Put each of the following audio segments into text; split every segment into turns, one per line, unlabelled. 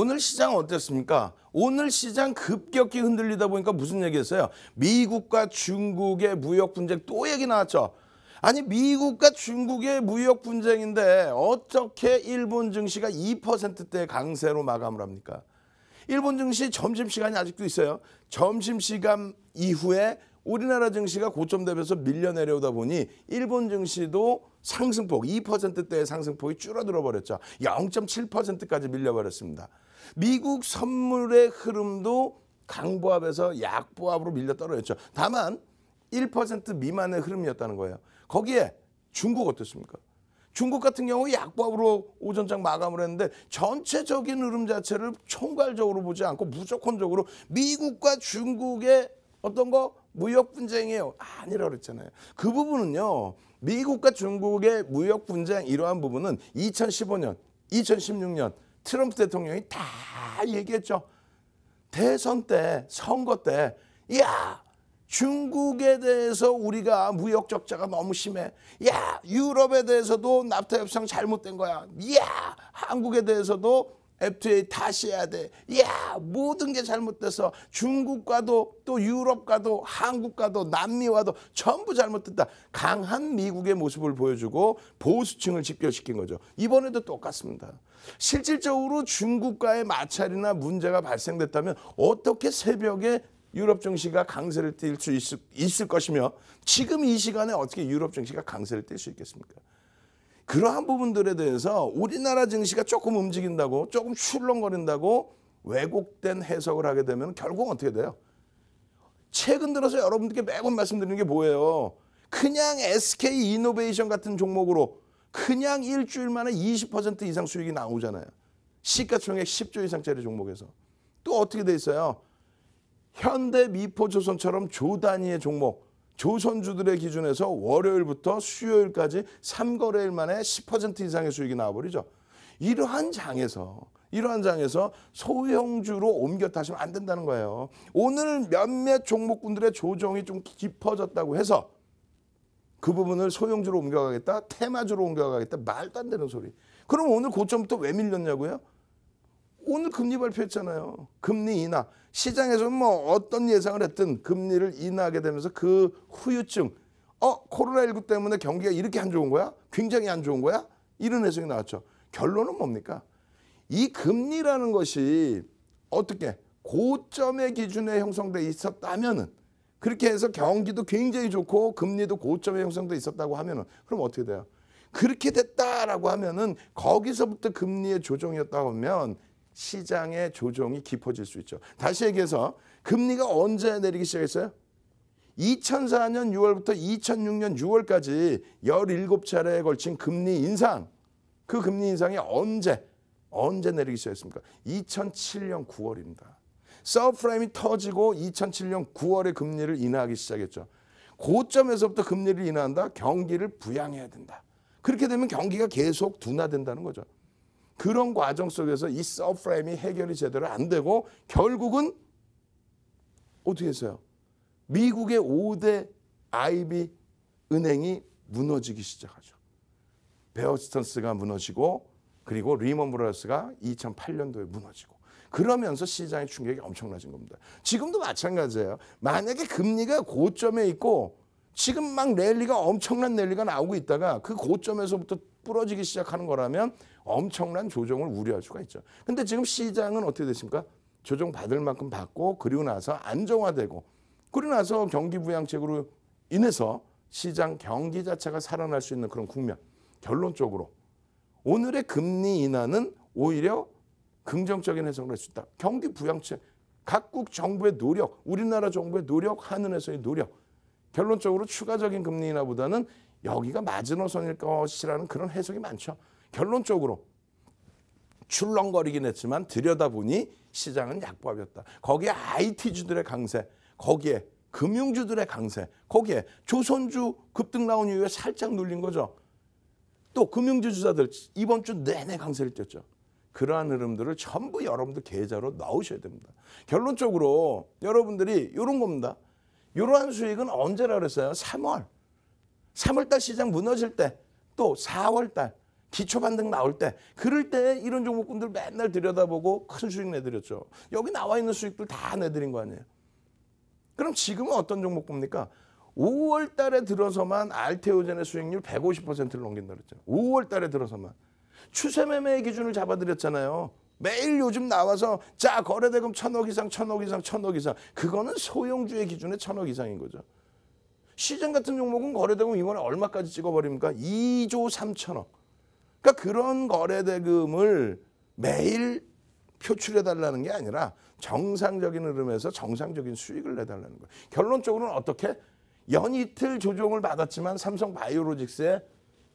오늘 시장 어땠습니까? 오늘 시장 급격히 흔들리다 보니까 무슨 얘기했어요? 미국과 중국의 무역 분쟁 또 얘기 나왔죠. 아니 미국과 중국의 무역 분쟁인데 어떻게 일본 증시가 2%대 강세로 마감을 합니까? 일본 증시 점심시간이 아직도 있어요. 점심시간 이후에 우리나라 증시가 고점 대비해서 밀려 내려오다 보니 일본 증시도 상승폭 2%대의 상승폭이 줄어들어 버렸죠. 0.7%까지 밀려버렸습니다. 미국 선물의 흐름도 강보합에서 약보합으로 밀려 떨어졌죠. 다만 1% 미만의 흐름이었다는 거예요. 거기에 중국 어떻습니까? 중국 같은 경우 약보합으로 오전장 마감을 했는데 전체적인 흐름 자체를 총괄적으로 보지 않고 무조건적으로 미국과 중국의 어떤 거 무역 분쟁이에요. 아니라고 그랬잖아요. 그 부분은요. 미국과 중국의 무역 분쟁 이러한 부분은 2015년, 2016년 트럼프 대통령이 다 얘기했죠. 대선 때, 선거 때, 야 중국에 대해서 우리가 무역 적자가 너무 심해. 야 유럽에 대해서도 납타 협상 잘못된 거야. 야 한국에 대해서도 FTA 다시 해야 돼. 야 모든 게 잘못돼서 중국과도 또 유럽과도 한국과도 남미와도 전부 잘못됐다. 강한 미국의 모습을 보여주고 보수층을 집결시킨 거죠. 이번에도 똑같습니다. 실질적으로 중국과의 마찰이나 문제가 발생됐다면 어떻게 새벽에 유럽 증시가 강세를 띌 수 있을 것이며 지금 이 시간에 어떻게 유럽 증시가 강세를 띌 수 있겠습니까? 그러한 부분들에 대해서 우리나라 증시가 조금 움직인다고 조금 출렁거린다고 왜곡된 해석을 하게 되면 결국 어떻게 돼요? 최근 들어서 여러분들께 매번 말씀드리는 게 뭐예요? 그냥 SK 이노베이션 같은 종목으로 그냥 일주일 만에 20% 이상 수익이 나오잖아요. 시가총액 10조 이상짜리 종목에서. 또 어떻게 돼 있어요? 현대미포조선처럼 조 단위의 종목, 조선주들의 기준에서 월요일부터 수요일까지 3거래일 만에 10% 이상의 수익이 나와버리죠. 이러한 장에서 소형주로 옮겨 타시면 안 된다는 거예요. 오늘 몇몇 종목군들의 조정이 좀 깊어졌다고 해서 그 부분을 소형주로 옮겨가겠다, 테마주로 옮겨가겠다, 말도 안 되는 소리. 그럼 오늘 고점부터 왜 밀렸냐고요? 오늘 금리 발표했잖아요. 금리 인하. 시장에서는 뭐 어떤 예상을 했든 금리를 인하하게 되면서 그 후유증. 코로나19 때문에 경기가 이렇게 안 좋은 거야? 굉장히 안 좋은 거야? 이런 해석이 나왔죠. 결론은 뭡니까? 이 금리라는 것이 어떻게 고점의 기준에 형성돼 있었다면은 그렇게 해서 경기도 굉장히 좋고 금리도 고점에 형성돼 있었다고 하면은 그럼 어떻게 돼요? 그렇게 됐다라고 하면은 거기서부터 금리의 조정이었다고 하면 시장의 조정이 깊어질 수 있죠. 다시 얘기해서 금리가 언제 내리기 시작했어요? 2004년 6월부터 2006년 6월까지 17차례에 걸친 금리 인상. 그 금리 인상이 언제 내리기 시작했습니까? 2007년 9월입니다. 서브프라임이 터지고 2007년 9월에 금리를 인하하기 시작했죠. 고점에서부터 금리를 인하한다. 경기를 부양해야 된다. 그렇게 되면 경기가 계속 둔화된다는 거죠. 그런 과정 속에서 이 서브프라임이 해결이 제대로 안 되고 결국은 어떻게 했어요? 미국의 5대 IB 은행이 무너지기 시작하죠. 베어스턴스가 무너지고 그리고 리먼 브라더스가 2008년도에 무너지고 그러면서 시장의 충격이 엄청나진 겁니다. 지금도 마찬가지예요. 만약에 금리가 고점에 있고 지금 막 엄청난 랠리가 나오고 있다가 그 고점에서부터 부러지기 시작하는 거라면 엄청난 조정을 우려할 수가 있죠. 근데 지금 시장은 어떻게 됐습니까? 조정 받을 만큼 받고 그리고 나서 안정화되고 그리고 나서 경기 부양책으로 인해서 시장 경기 자체가 살아날 수 있는 그런 국면. 결론적으로 오늘의 금리 인하는 오히려 긍정적인 해석을 할 수 있다. 경기 부양책, 각국 정부의 노력, 우리나라 정부의 노력, 한은에서의 노력. 결론적으로 추가적인 금리 인하보다는 여기가 마지노선일 것이라는 그런 해석이 많죠. 결론적으로 출렁거리긴 했지만 들여다보니 시장은 약보합이었다. 거기에 IT주들의 강세, 거기에 금융주들의 강세, 거기에 조선주 급등 나온 이후에 살짝 눌린 거죠. 또 금융주 주사들 이번 주 내내 강세를 띄었죠. 그러한 흐름들을 전부 여러분들 계좌로 넣으셔야 됩니다. 결론적으로 여러분들이 이런 겁니다. 이러한 수익은 언제라 그랬어요? 3월 달 시장 무너질 때, 또 4월 달 기초 반등 나올 때 그럴 때 이런 종목군들 맨날 들여다보고 큰 수익 내드렸죠. 여기 나와 있는 수익들 다 내드린 거 아니에요. 그럼 지금은 어떤 종목 봅니까? 5월 달에 들어서만 알테오젠의 수익률 150%를 넘긴다 그랬죠. 5월 달에 들어서만. 추세 매매의 기준을 잡아드렸잖아요. 매일 요즘 나와서 자 거래대금 1,000억 이상 1,000억 이상 1,000억 이상. 그거는 소형주의 기준에 1,000억 이상인 거죠. 시즌 같은 종목은 거래대금 이번에 얼마까지 찍어버립니까? 2조 3천억. 그러니까 그런 거래대금을 매일 표출해달라는 게 아니라 정상적인 흐름에서 정상적인 수익을 내달라는 거예요. 결론적으로는 어떻게? 연이틀 조정을 받았지만 삼성바이오로직스의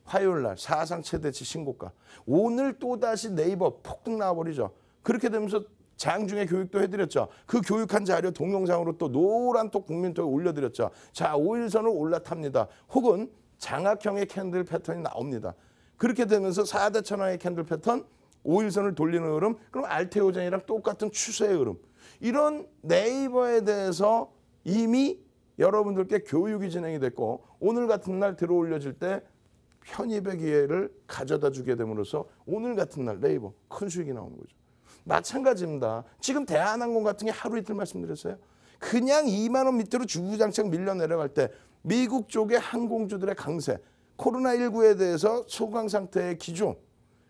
화요일 날 사상 최대치 신고가. 오늘 또다시 네이버 폭등 나와버리죠. 그렇게 되면서 장중에 교육도 해드렸죠. 그 교육한 자료 동영상으로 또 노란톡 국민톡에 올려드렸죠. 자, 5일선을 올라탑니다. 혹은 장악형의 캔들 패턴이 나옵니다. 그렇게 되면서 4대 천왕의 캔들 패턴, 5일선을 돌리는 흐름, 그럼 알테오젠이랑 똑같은 추세의 흐름. 이런 네이버에 대해서 이미 여러분들께 교육이 진행이 됐고 오늘 같은 날 들어올려질 때 편입의 기회를 가져다 주게 됨으로써 오늘 같은 날 네이버 큰 수익이 나오는 거죠. 마찬가지입니다. 지금 대한항공 같은 게 하루 이틀 말씀드렸어요. 그냥 2만 원 밑으로 주구장창 밀려 내려갈 때 미국 쪽의 항공주들의 강세, 코로나19에 대해서 소강 상태의 기조,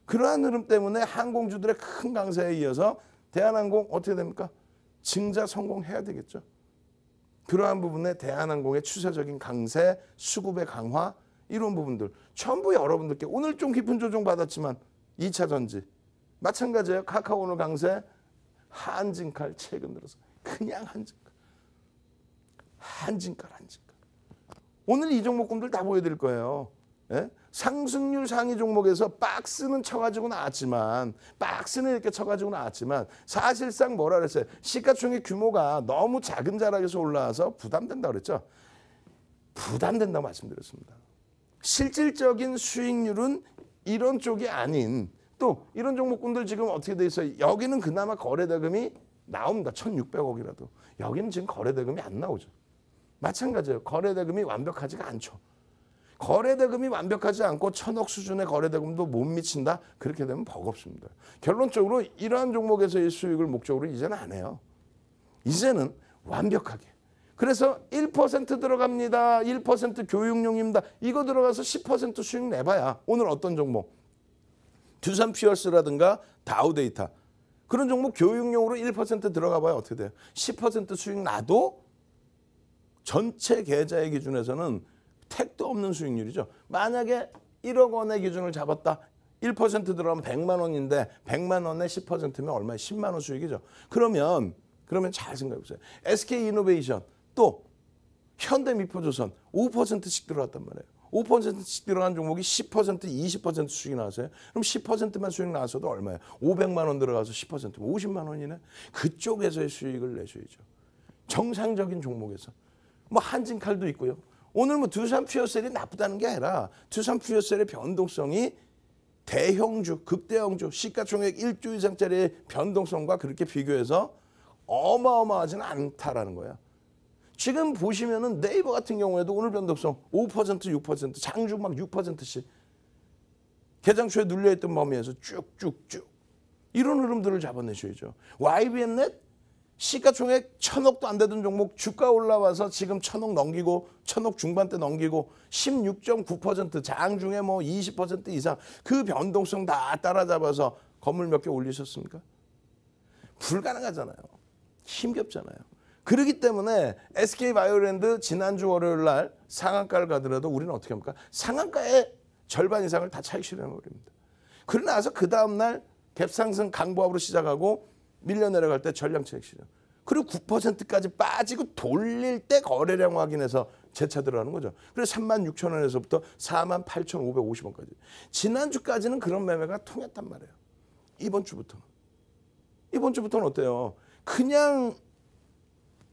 그러한 흐름 때문에 항공주들의 큰 강세에 이어서 대한항공 어떻게 됩니까? 증자 성공해야 되겠죠. 그러한 부분에 대한항공의 추세적인 강세, 수급의 강화 이런 부분들 전부 여러분들께 오늘 좀 깊은 조정 받았지만 2차 전지 마찬가지예요. 카카오 오늘 강세, 한진칼 최근 들어서 그냥 한진칼. 오늘 이 종목군들 다 보여드릴 거예요. 예? 상승률 상위 종목에서 박스는 쳐가지고 나왔지만 사실상 뭐라 그랬어요? 시가총액 규모가 너무 작은 자락에서 올라와서 부담된다 그랬죠. 부담된다고 말씀드렸습니다. 실질적인 수익률은 이런 쪽이 아닌 또 이런 종목군들 지금 어떻게 돼 있어요? 여기는 그나마 거래대금이 나옵니다. 1,600억이라도. 여기는 지금 거래대금이 안 나오죠. 마찬가지예요. 거래대금이 완벽하지가 않죠. 거래대금이 완벽하지 않고 1,000억 수준의 거래대금도 못 미친다? 그렇게 되면 버겁습니다. 결론적으로 이러한 종목에서의 수익을 목적으로 이제는 안 해요. 이제는 완벽하게. 그래서 1% 들어갑니다. 1% 교육용입니다. 이거 들어가서 10% 수익 내봐야 오늘 어떤 종목? 두산퓨어스라든가 다우데이터. 그런 종목 교육용으로 1% 들어가 봐야 어떻게 돼요? 10% 수익 나도 전체 계좌의 기준에서는 택도 없는 수익률이죠. 만약에 1억 원의 기준을 잡았다. 1% 들어가면 100만 원인데 100만 원에 10%면 얼마에 10만 원 수익이죠. 그러면 잘 생각해 보세요. SK이노베이션 또 현대미포조선 5%씩 들어갔단 말이에요. 5%씩 들어간 종목이 10%, 20% 수익이 나왔어요. 그럼 10%만 수익 나왔어도 얼마예요? 500만 원 들어가서 10%면 50만 원이네. 그쪽에서의 수익을 내셔야죠. 정상적인 종목에서. 뭐 한진칼도 있고요. 오늘 뭐 두산퓨어셀이 나쁘다는 게 아니라 두산퓨어셀의 변동성이 대형주, 극대형주, 시가총액 1조 이상짜리의 변동성과 그렇게 비교해서 어마어마하지는 않다라는 거야. 지금 보시면은 네이버 같은 경우에도 오늘 변동성 5%, 6%, 장중 막 6%씩 개장초에 눌려있던 범위에서 쭉쭉쭉 이런 흐름들을 잡아내셔야죠. YBN넷 시가총액 1,000억도 안 되던 종목 주가 올라와서 지금 1,000억 넘기고 1,000억 중반대 넘기고 16.9% 장중에 뭐 20% 이상 그 변동성 다 따라잡아서 건물 몇 개 올리셨습니까? 불가능하잖아요. 힘겹잖아요. 그렇기 때문에 SK바이오랜드 지난주 월요일 날 상한가를 가더라도 우리는 어떻게 합니까? 상한가의 절반 이상을 다 차익 실현해버립니다. 그러고 나서 그 다음날 갭상승 강보합으로 시작하고 밀려 내려갈 때 전량 차익 실현. 그리고 9%까지 빠지고 돌릴 때 거래량 확인해서 재차 들어가는 거죠. 그래서 36,000원에서부터 48,550원까지. 지난주까지는 그런 매매가 통했단 말이에요. 이번 주부터는 어때요? 그냥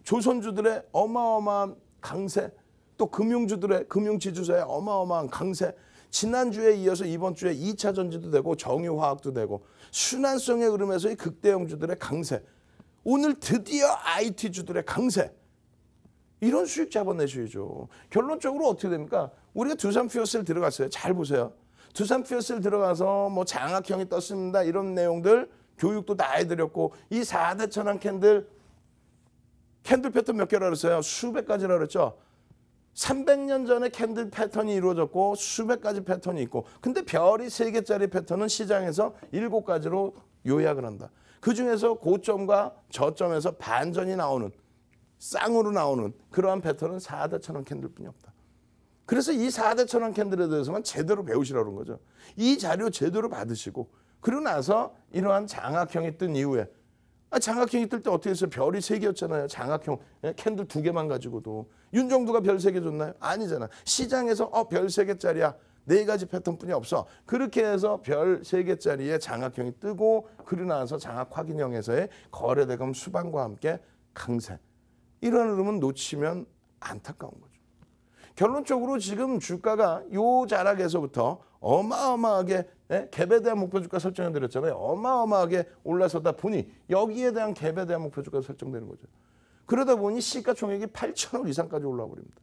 조선주들의 어마어마한 강세, 또 금융주들의 금융지주사의 어마어마한 강세, 지난주에 이어서 이번 주에 2차 전지도 되고 정유화학도 되고 순환성의 흐름에서의 극대형주들의 강세, 오늘 드디어 IT주들의 강세, 이런 수익 잡아내셔야죠. 결론적으로 어떻게 됩니까? 우리가 두산퓨어셀 들어갔어요. 잘 보세요. 두산 PSL 들어가서 뭐 장학형이 떴습니다. 이런 내용들 교육도 다 해드렸고 이 4대 천왕 캔들 패턴 몇 개라 그랬어요? 수백 가지라 그랬죠. 300년 전에 캔들 패턴이 이루어졌고 수백 가지 패턴이 있고 근데 별이 3개짜리 패턴은 시장에서 7가지로 요약을 한다. 그중에서 고점과 저점에서 반전이 나오는 쌍으로 나오는 그러한 패턴은 4대 천왕 캔들뿐이 없다. 그래서 이 4대 천왕 캔들에 대해서만 제대로 배우시라고 그런 거죠. 이 자료 제대로 받으시고 그러고 나서 이러한 장학형이 뜬 이후에 장학형이 뜰 때 어떻게 했어요? 별이 3개였잖아요. 장학형 캔들 2개만 가지고도. 윤정두가 별 3개 줬나요? 아니잖아. 시장에서 별 3개짜리야. 4가지 패턴뿐이 없어. 그렇게 해서 별 3개짜리의 장학형이 뜨고 그러고 나서 장학 확인형에서의 거래대금 수반과 함께 강세. 이런 흐름은 놓치면 안타까운 거죠. 결론적으로 지금 주가가 요 자락에서부터 어마어마하게 갭에 대한 목표주가 설정해드렸잖아요. 어마어마하게 올라서다 보니 여기에 대한 갭에 대한 목표주가 설정되는 거죠. 그러다 보니 시가총액이 8천억 이상까지 올라와 버립니다.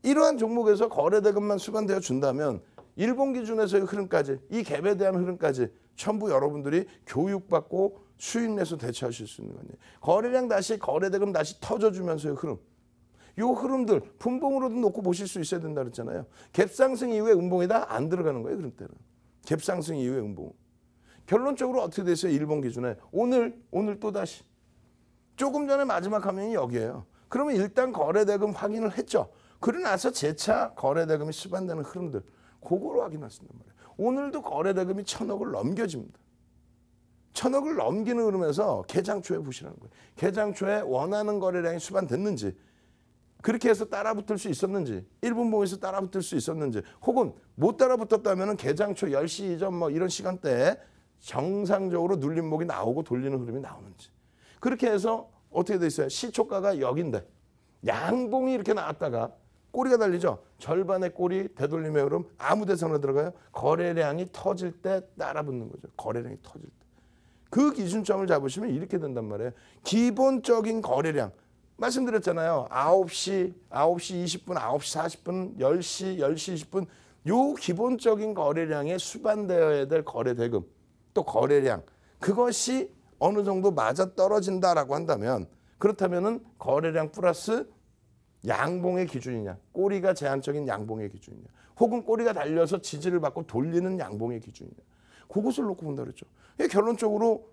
이러한 종목에서 거래대금만 수반되어 준다면 일본 기준에서의 흐름까지 이 갭에 대한 흐름까지 전부 여러분들이 교육받고 수익 내서 대처하실 수 있는 거예요. 거래량 다시 거래대금 다시 터져주면서의 흐름. 요 흐름들 분봉으로도 놓고 보실 수 있어야 된다 그랬잖아요. 갭상승 이후에 음봉에다 안 들어가는 거예요. 그런 때는. 갭상승 이후에 음봉. 결론적으로 어떻게 됐어요? 일본 기준에. 오늘 또다시. 조금 전에 마지막 화면이 여기예요. 그러면 일단 거래대금 확인을 했죠. 그러고 나서 재차 거래대금이 수반되는 흐름들. 그거로 확인하신단 말이에요. 오늘도 거래대금이 1,000억을 넘겨집니다. 1,000억을 넘기는 흐름에서 개장초에 보시라는 거예요. 개장초에 원하는 거래량이 수반됐는지 그렇게 해서 따라붙을 수 있었는지 1분봉에서 따라붙을 수 있었는지 혹은 못 따라붙었다면 개장초 10시 이전 뭐 이런 시간대에 정상적으로 눌림목이 나오고 돌리는 흐름이 나오는지 그렇게 해서 어떻게 돼 있어요? 시초가가 여긴데 양봉이 이렇게 나왔다가 꼬리가 달리죠. 절반의 꼬리 되돌림의 흐름 아무 데서나 들어가요. 거래량이 터질 때 따라붙는 거죠. 거래량이 터질 때. 그 기준점을 잡으시면 이렇게 된단 말이에요. 기본적인 거래량. 말씀드렸잖아요. 9시 20분, 9시 40분, 10시 20분 요 기본적인 거래량에 수반되어야 될 거래대금 또 거래량 그것이 어느 정도 맞아떨어진다라고 한다면 그렇다면은 거래량 플러스 양봉의 기준이냐 꼬리가 제한적인 양봉의 기준이냐 혹은 꼬리가 달려서 지지를 받고 돌리는 양봉의 기준이냐 그것을 놓고 본다 그랬죠. 결론적으로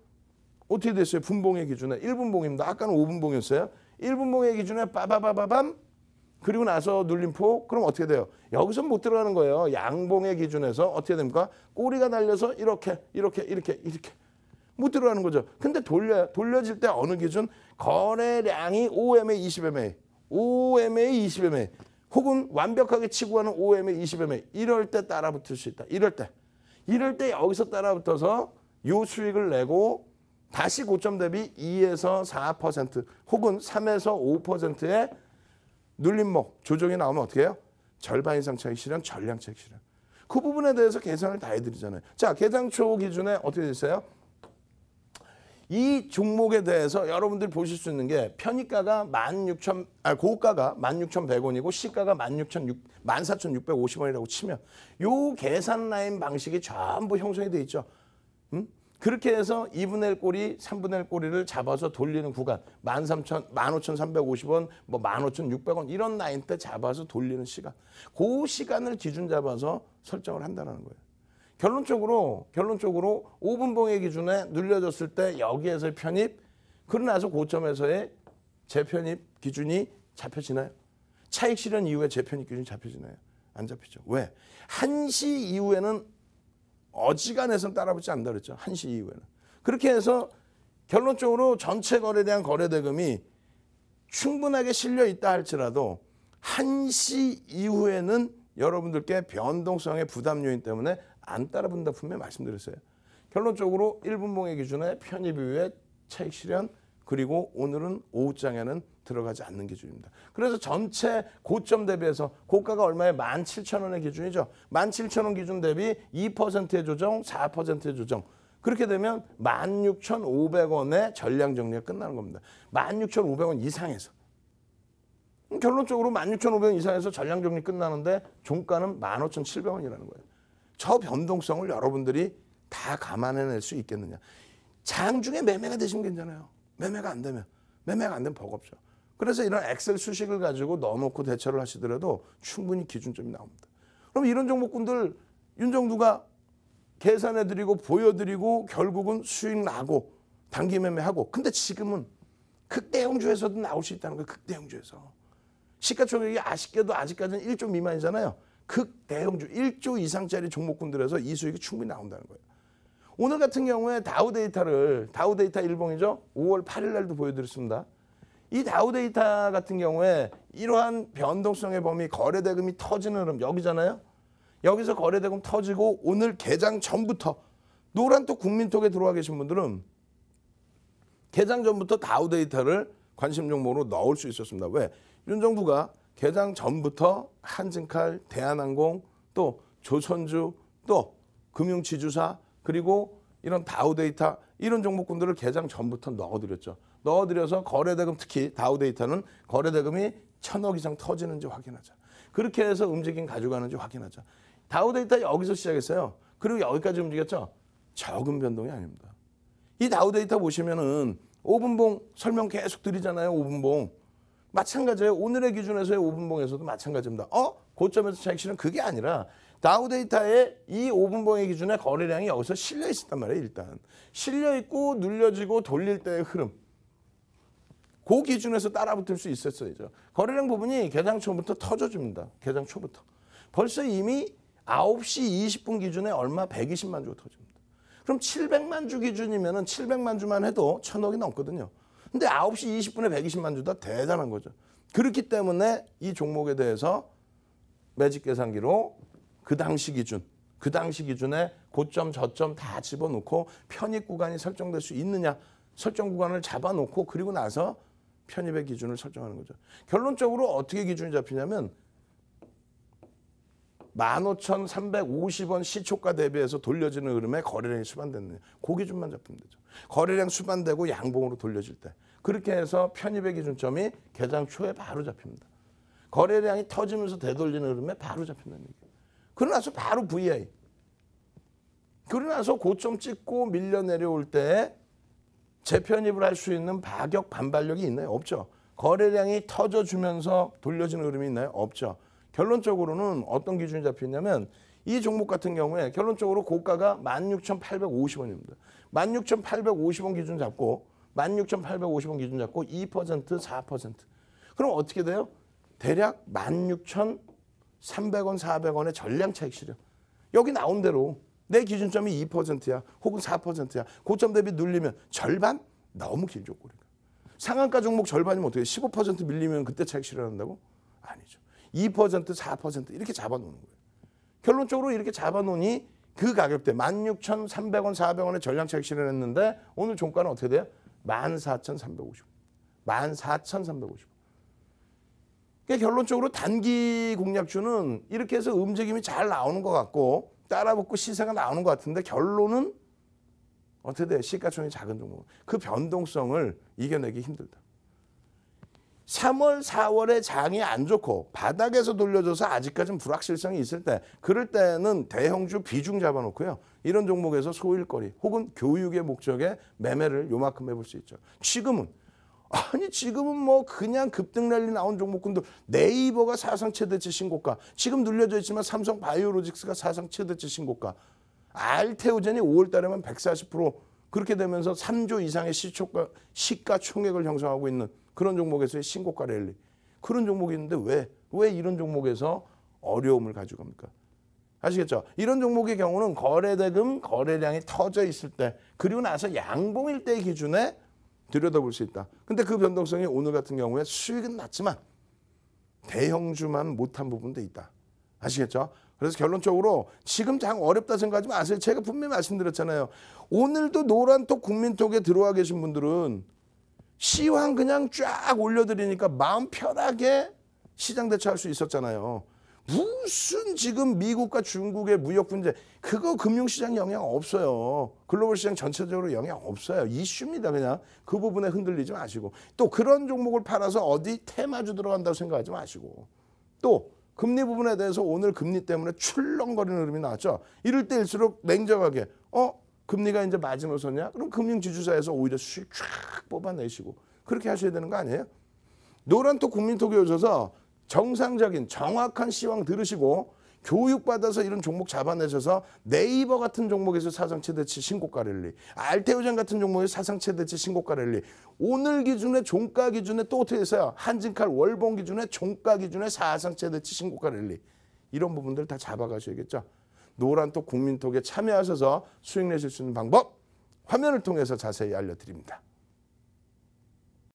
어떻게 됐어요? 분봉의 기준에 1분봉입니다. 아까는 5분봉이었어요. 1분봉의 기준에 빠바바바밤 그리고 나서 눌림폭 그럼 어떻게 돼요? 여기서 못 들어가는 거예요. 양봉의 기준에서 어떻게 됩니까? 꼬리가 달려서 이렇게 못 들어가는 거죠. 근데 돌려질 때 어느 기준? 거래량이 5MA, 20MA, 5MA, 20MA 혹은 완벽하게 치고 가는 5MA, 20MA 이럴 때 따라붙을 수 있다. 이럴 때 여기서 따라붙어서 요 수익을 내고 다시 고점 대비 2에서 4% 혹은 3에서 5%의 눌림목 조정이 나오면 어떻게 해요? 절반 이상 차익 실현, 전량 차익 실현. 그 부분에 대해서 계산을 다 해드리잖아요. 자, 개장초 기준에 어떻게 됐어요? 이 종목에 대해서 여러분들이 보실 수 있는 게 편입가가 고가가 16,100원이고 시가가 14,650원이라고 치면 요 계산 라인 방식이 전부 형성이 돼 있죠. 그렇게 해서 2분의 1 꼬리, 3분의 1 꼬리를 잡아서 돌리는 구간 15,350원, 뭐 15,600원 이런 라인 때 잡아서 돌리는 시간. 그 시간을 기준 잡아서 설정을 한다는 거예요. 결론적으로 5분봉의 기준에 눌려졌을 때 여기에서의 편입, 그러고 나서 고점에서의 재편입 기준이 잡혀지나요? 차익 실현 이후에 재편입 기준이 잡혀지나요? 안 잡히죠. 왜? 1시 이후에는 어지간해서는 따라붙지 않는다 그랬죠. 1시 이후에는. 그렇게 해서 결론적으로 전체 거래량 거래대금이 충분하게 실려 있다 할지라도 1시 이후에는 여러분들께 변동성의 부담 요인 때문에 안 따라붙는다 분명히 말씀드렸어요. 결론적으로 1분봉의 기준에 편입 이후에 차익 실현 그리고 오늘은 오후장에는 들어가지 않는 기준입니다. 그래서 전체 고점 대비해서 고가가 얼마에 17,000원의 기준이죠. 17,000원 기준 대비 2%의 조정, 4%의 조정. 그렇게 되면 16,500원의 전량 정리가 끝나는 겁니다. 16,500원 이상에서. 결론적으로 16,500원 이상에서 전량 정리 끝나는데 종가는 15,700원이라는 거예요. 저 변동성을 여러분들이 다 감안해낼 수 있겠느냐. 장중에 매매가 되시면 괜찮아요. 매매가 안 되면 버겁죠. 그래서 이런 엑셀 수식을 가지고 넣어놓고 대처를 하시더라도 충분히 기준점이 나옵니다. 그럼 이런 종목군들 윤정두가 계산해드리고 보여드리고 결국은 수익 나고 단기 매매하고, 근데 지금은 극대형주에서도 나올 수 있다는 거예요. 극대형주에서. 시가총액이 아쉽게도 아직까지는 1조 미만이잖아요. 극대형주 1조 이상짜리 종목군들에서 이 수익이 충분히 나온다는 거예요. 오늘 같은 경우에 다우데이터 일봉이죠. 5월 8일 날도 보여드렸습니다. 이 다우데이터 같은 경우에 이러한 변동성의 범위, 거래대금이 터지는 흐름 여기잖아요. 여기서 거래대금 터지고 오늘 개장 전부터 노란톡 국민톡에 들어와 계신 분들은 개장 전부터 다우데이터를 관심 종목으로 넣을 수 있었습니다. 왜? 윤정부가 개장 전부터 한진칼, 대한항공, 또 조선주, 또 금융지주사, 그리고 이런 다우데이터 이런 종목군들을 개장 전부터 넣어드렸죠. 넣어드려서 거래대금, 특히 다우데이터는 거래대금이 1,000억 이상 터지는지 확인하자. 그렇게 해서 움직임 가져가는지 확인하자. 다우데이터 여기서 시작했어요. 그리고 여기까지 움직였죠. 적은 변동이 아닙니다. 이 다우데이터 보시면은 5분봉 설명 계속 드리잖아요. 5분봉. 마찬가지예요. 오늘의 기준에서의 5분봉에서도 마찬가지입니다. 고점에서 차익 실은 그게 아니라 다우데이터의 이 5분봉의 기준에 거래량이 여기서 실려 있었단 말이에요. 일단 실려 있고 눌려지고 돌릴 때의 흐름, 그 기준에서 따라붙을 수 있었어야죠. 거래량 부분이 개장 초부터 터져줍니다. 개장 초부터. 벌써 이미 9시 20분 기준에 얼마 120만 주가 터집니다. 그럼 700만 주 기준이면은 700만 주만 해도 1,000억이 넘거든요. 근데 9시 20분에 120만 주다 대단한 거죠. 그렇기 때문에 이 종목에 대해서 매직 계산기로 그 당시 기준에 고점, 저점 다 집어넣고 편입 구간이 설정될 수 있느냐, 설정 구간을 잡아놓고 그리고 나서 편입의 기준을 설정하는 거죠. 결론적으로 어떻게 기준이 잡히냐면 15,350원 시초가 대비해서 돌려지는 흐름에 거래량이 수반됐느냐, 그 기준만 잡히면 되죠. 거래량 수반되고 양봉으로 돌려질 때 그렇게 해서 편입의 기준점이 개장 초에 바로 잡힙니다. 거래량이 터지면서 되돌리는 흐름에 바로 잡힌다는 얘기예요. 그러고 나서 바로 VI. 그러고 나서 고점 찍고 밀려 내려올 때 재편입을 할 수 있는 파격 반발력이 있나요? 없죠. 거래량이 터져주면서 돌려지는 흐름이 있나요? 없죠. 결론적으로는 어떤 기준이 잡히냐면 이 종목 같은 경우에 결론적으로 고가가 16,850원입니다. 16,850원 기준 잡고 16,850원 기준 잡고 2%, 4%. 그럼 어떻게 돼요? 대략 16,300원, 400원의 전량 차익 실현. 여기 나온 대로 내 기준점이 2%야 혹은 4%야. 고점 대비 눌리면 절반? 너무 길죠. 꼬리가. 상한가 종목 절반이면 어떻게 15% 밀리면 그때 차익 실현한다고? 아니죠. 2%, 4% 이렇게 잡아놓는 거예요. 결론적으로 이렇게 잡아놓으니 그 가격대 16,300원, 400원의 전량 차익 실현했는데 오늘 종가는 어떻게 돼요? 14,350원. 14,350원. 그러니까 결론적으로 단기 공략주는 이렇게 해서 움직임이 잘 나오는 것 같고 따라붙고 시세가 나오는 것 같은데 결론은 어떻게 돼? 시가총액이 작은 종목. 그 변동성을 이겨내기 힘들다. 3월, 4월에 장이 안 좋고 바닥에서 돌려줘서 아직까지는 불확실성이 있을 때 그럴 때는 대형주 비중 잡아놓고요. 이런 종목에서 소일거리 혹은 교육의 목적에 매매를 요만큼 해볼 수 있죠. 지금은 뭐 그냥 급등 랠리 나온 종목군들 네이버가 사상 최대치 신고가, 지금 눌려져 있지만 삼성 바이오로직스가 사상 최대치 신고가, 알테오젠이 5월 달에만 140% 그렇게 되면서 3조 이상의 시가총액을 형성하고 있는 그런 종목에서의 신고가 랠리. 그런 종목이 있는데 왜 이런 종목에서 어려움을 가지고 갑니까? 아시겠죠? 이런 종목의 경우는 거래대금, 거래량이 터져 있을 때 그리고 나서 양봉일 때의 기준에 들여다볼 수 있다. 근데 그 변동성이 오늘 같은 경우에 수익은 낮지만 대형주만 못한 부분도 있다. 아시겠죠? 그래서 결론적으로 지금 장 어렵다 생각하지 마세요. 제가 분명히 말씀드렸잖아요. 오늘도 노란톡 국민톡에 들어와 계신 분들은 시황 그냥 쫙 올려드리니까 마음 편하게 시장 대처할 수 있었잖아요. 무슨 지금 미국과 중국의 무역 분쟁, 그거 금융시장 영향 없어요. 글로벌 시장 전체적으로 영향 없어요. 이슈입니다. 그냥 그 부분에 흔들리지 마시고 또 그런 종목을 팔아서 어디 테마주 들어간다고 생각하지 마시고 또 금리 부분에 대해서 오늘 금리 때문에 출렁거리는 흐름이 나왔죠. 이럴 때일수록 냉정하게 금리가 이제 마지노선이야? 그럼 금융지주사에서 오히려 수익 쫙 뽑아내시고 그렇게 하셔야 되는 거 아니에요? 노란톡 국민톡에 오셔서 정상적인 정확한 시황 들으시고 교육받아서 이런 종목 잡아내셔서 네이버 같은 종목에서 사상 최대치 신고가 랠리, 알테오젠 같은 종목에서 사상 최대치 신고가 랠리, 오늘 기준에 종가 기준에 또 어떻게 했어요? 한진칼 월봉 기준에 종가 기준에 사상 최대치 신고가 랠리, 이런 부분들 다 잡아가셔야겠죠. 노란톡 국민톡에 참여하셔서 수익 내실 수 있는 방법 화면을 통해서 자세히 알려드립니다.